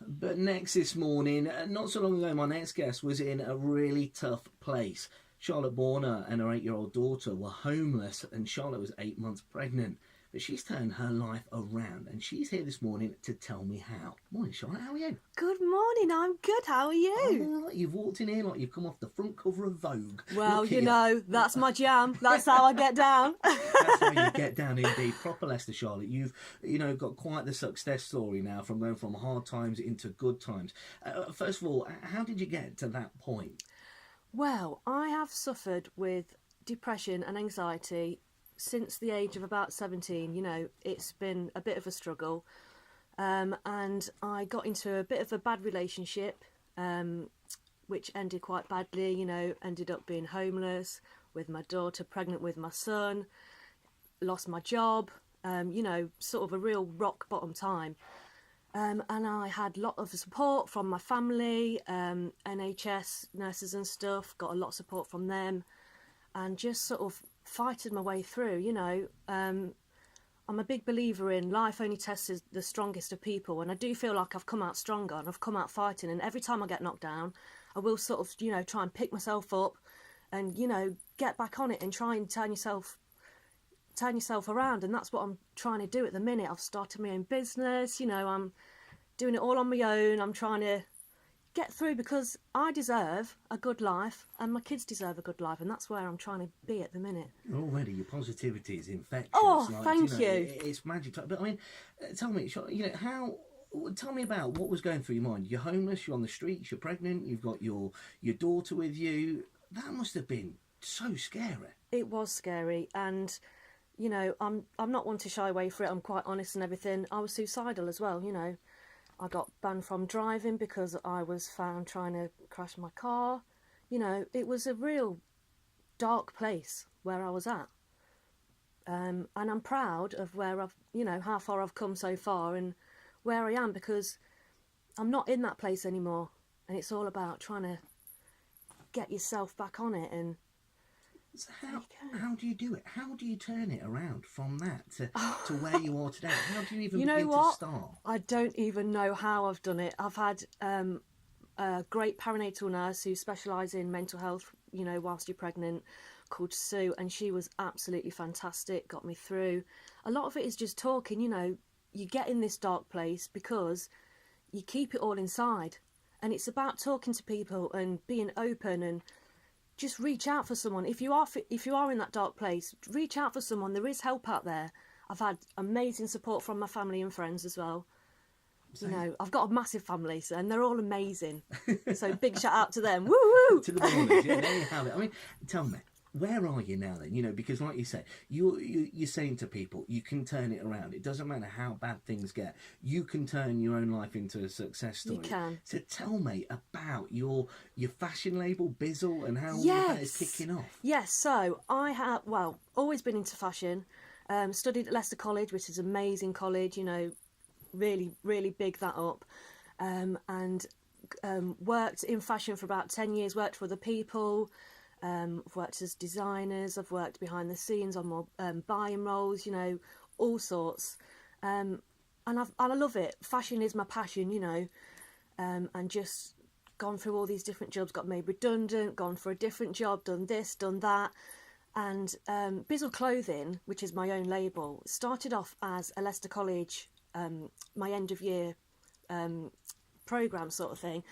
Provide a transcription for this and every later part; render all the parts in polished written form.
But next this morning, not so long ago, my next guest was in a really tough place. Charlotte Borner and her 8-year-old daughter were homeless, and Charlotte was 8 months pregnant. But she's turned her life around, and she's here this morning to tell me how. Morning, Charlotte. How are you? Good morning. I'm good. How are you? I'm all right. You've walked in here like you've come off the front cover of Vogue. Well, you know, that's my jam. That's how I get down. That's how you get down, indeed. Proper Leicester, Charlotte. You've, got quite the success story now, from going from hard times into good times. First of all, how did you get to that point? Well, I have suffered with depression and anxiety since the age of about 17. It's been a bit of a struggle. And I got into a bit of a bad relationship, which ended quite badly, ended up being homeless with my daughter, pregnant with my son, lost my job, sort of a real rock bottom time. And I had a lot of support from my family, NHS nurses and stuff, got a lot of support from them, and just sort of fighting my way through, I'm a big believer in life only tests the strongest of people, and I do feel like I've come out stronger and I've come out fighting, and every time I get knocked down, I will sort of, try and pick myself up and, get back on it and try and turn yourself around, and that's what I'm trying to do at the minute. I've started my own business, I'm doing it all on my own. I'm trying to get through because I deserve a good life and my kids deserve a good life, and that's where I'm trying to be at the minute. Already your positivity is infectious. Oh, thank you. It's magic. But I mean, tell me, tell me about what was going through your mind. You're homeless, you're on the streets, you're pregnant, you've got your daughter with you. That must have been so scary. It was scary, and I'm not one to shy away from it. I'm quite honest and everything. I was suicidal as well, I got banned from driving because I was found trying to crash my car. It was a real dark place where I was at. And I'm proud of where I've, how far I've come so far and where I am, because I'm not in that place anymore. And it's all about trying to get yourself back on it. And so how do you do it? How do you turn it around from that to where you are today? How do you even begin to start? I don't even know how I've done it. I've had a great perinatal nurse who specialises in mental health, whilst you're pregnant, called Sue, and she was absolutely fantastic, got me through. A lot of it is just talking, you get in this dark place because you keep it all inside, and it's about talking to people and being open and just reach out for someone. If you are in that dark place, reach out for someone. There is help out there. I've had amazing support from my family and friends as well. I've got a massive family, and they're all amazing. So big shout out to them. Woo woo! To the Borners, yeah, there you have it. I mean, tell me, where are you now then? Because like you say, you're saying to people, you can turn it around. It doesn't matter how bad things get. You can turn your own life into a success story. You can. So tell me about your fashion label, Bizzle, and how all of that is kicking off. Yes, so I have, always been into fashion. Studied at Leicester College, which is an amazing college, really, really big that up. And worked in fashion for about 10 years, worked for other people. I've worked as designers, I've worked behind the scenes on more buying roles, all sorts. And I love it. Fashion is my passion, and just gone through all these different jobs, got made redundant, gone for a different job, done this, done that. And Bizzle Clothing, which is my own label, started off as a Leicester College, my end of year programme sort of thing.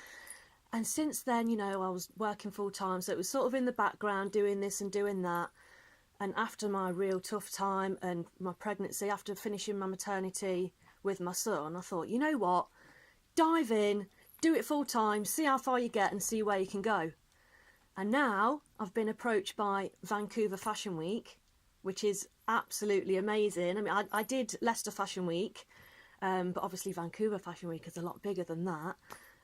And since then, I was working full time, so it was sort of in the background doing this and doing that. And after my real tough time and my pregnancy, after finishing my maternity with my son, I thought, you know what, dive in, do it full time, see how far you get and see where you can go. And now I've been approached by Vancouver Fashion Week, which is absolutely amazing. I mean, I did Leicester Fashion Week, but obviously Vancouver Fashion Week is a lot bigger than that.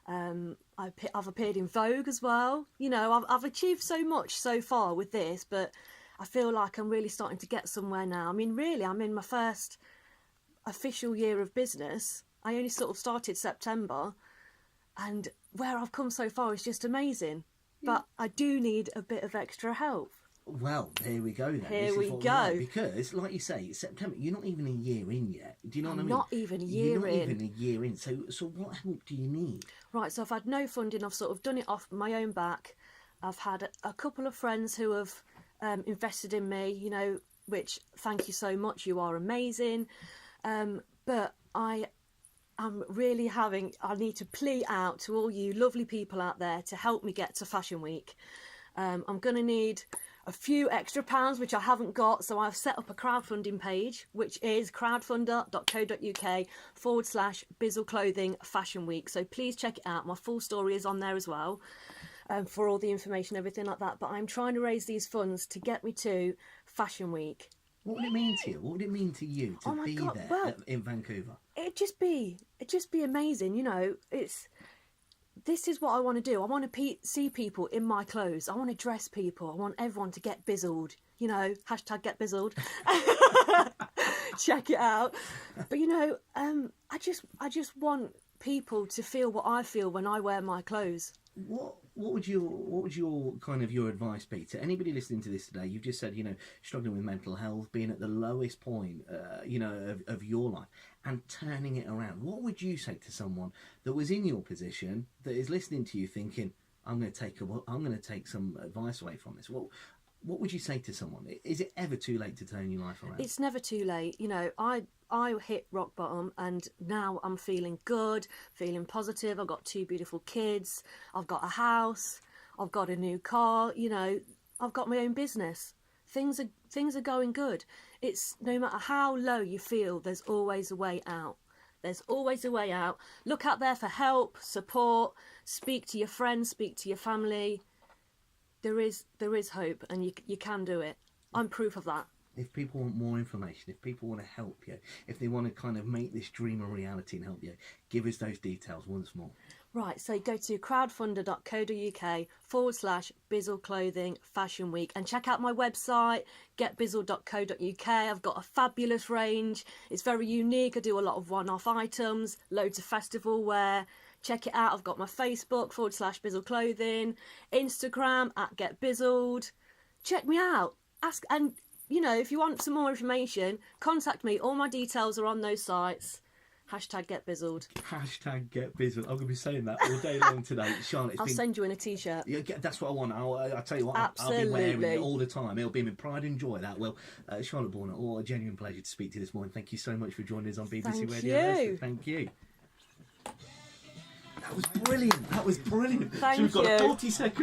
I've appeared in Vogue as well. I've achieved so much so far with this, but I feel like I'm really starting to get somewhere now. I mean, really, I'm in my first official year of business. I only sort of started September, and where I've come so far is just amazing. But I do need a bit of extra help. Well, here we go then. Here This is we what go. like, because, like you say, it's September. You're not even a year in yet. Do you know what I mean? Not even a You're not year in. even a year in. So what help do you need? Right, so I've had no funding. I've sort of done it off my own back. I've had a couple of friends who have invested in me, you know, which thank you so much. You are amazing. But I need to plea out to all you lovely people out there to help me get to Fashion Week. I'm going to need a few extra pounds, which I haven't got, so I've set up a crowdfunding page, which is crowdfunder.co.uk/Bizzle Clothing Fashion Week. So please check it out. My full story is on there as well, for all the information, everything like that. But I'm trying to raise these funds to get me to Fashion Week. What would it mean to you? What would it mean to you to be there in Vancouver? It'd just be amazing, you know. This is what I want to do. I want to see people in my clothes. I want to dress people. I want everyone to get bizzled. You know, hashtag get bizzled. Check it out. But you know, I just want people to feel what I feel when I wear my clothes. What would your kind of your advice be to anybody listening to this today? You've just said, you know, struggling with mental health, being at the lowest point, you know, of your life, and turning it around. What would you say to someone that was in your position, that is listening to you, thinking, I'm going to take some advice away from this? What would you say to someone? Is it ever too late to turn your life around? It's never too late. You know, I hit rock bottom and now I'm feeling good, feeling positive. I've got 2 beautiful kids. I've got a house. I've got a new car. You know, I've got my own business. Things are going good. It's no matter how low you feel, there's always a way out. There's always a way out. Look out there for help, support. Speak to your friends. Speak to your family. There is hope, and you can do it. I'm proof of that. If people want more information, if people want to help you, if they want to kind of make this dream a reality and help you, give us those details once more. Right, so go to crowdfunder.co.uk/Bizzle Clothing Fashion Week and check out my website, getbizzle.co.uk. I've got a fabulous range. It's very unique. I do a lot of one-off items, loads of festival wear. Check it out. I've got my Facebook /Bizzle Clothing, Instagram @GetBizzled. Check me out. Ask, and you know, if you want some more information, contact me. All my details are on those sites. #GetBizzled. #GetBizzled. I'm going to be saying that all day long today. Charlotte, I'll send you in a t-shirt. Yeah, that's what I want. I'll tell you what, Absolutely. I'll be wearing it all the time. It'll be with pride and joy. That will. Charlotte Borner, a genuine pleasure to speak to you this morning. Thank you so much for joining us on BBC Radio Leicester. Thank you. That was brilliant. Thank so we've got you. a 40-second